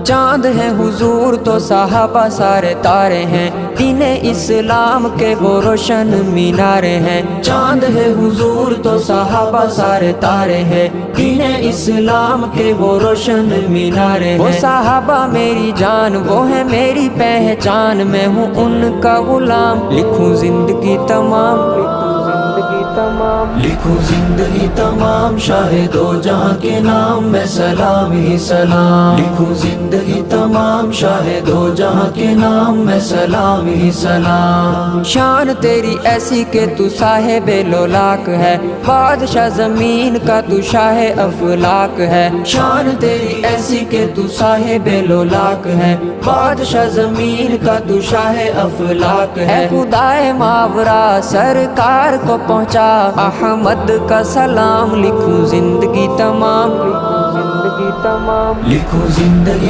چاند ہے حضور تو صحابہ سارے تارے ہیں، دین اسلام کے وہ روشن مینارے ہیں۔ چاند ہے حضور تو صحابہ سارے تارے ہیں، دین اسلام کے وہ روشن مینارے ہیں۔ وہ صحابہ میری جان، وہ ہے میری پہچان، میں ہوں ان کا غلام، لکھوں زندگی تمام، لکھوں زندگی تمام شاہ دو جہاں کے نام، میں سلام ہی سلام، لکھوں زندگی تمام شاہ دو جہاں کے نام، میں سلام ہی سلام۔ شان تیری ایسی کہ تو صاحب لولاک ہے، بادشاہ زمین کا تو شاہ افلاک ہے۔ شان تیری ایسی کہ تو صاحب لولاک ہے، بادشاہ زمین کا تو شاہ افلاک ہے۔ اے خدائے ماورا سرکار کو پہنچا احمد کا سلام، لکھوں زندگی تمام، لکھوں زندگی تمام، لکھوں زندگی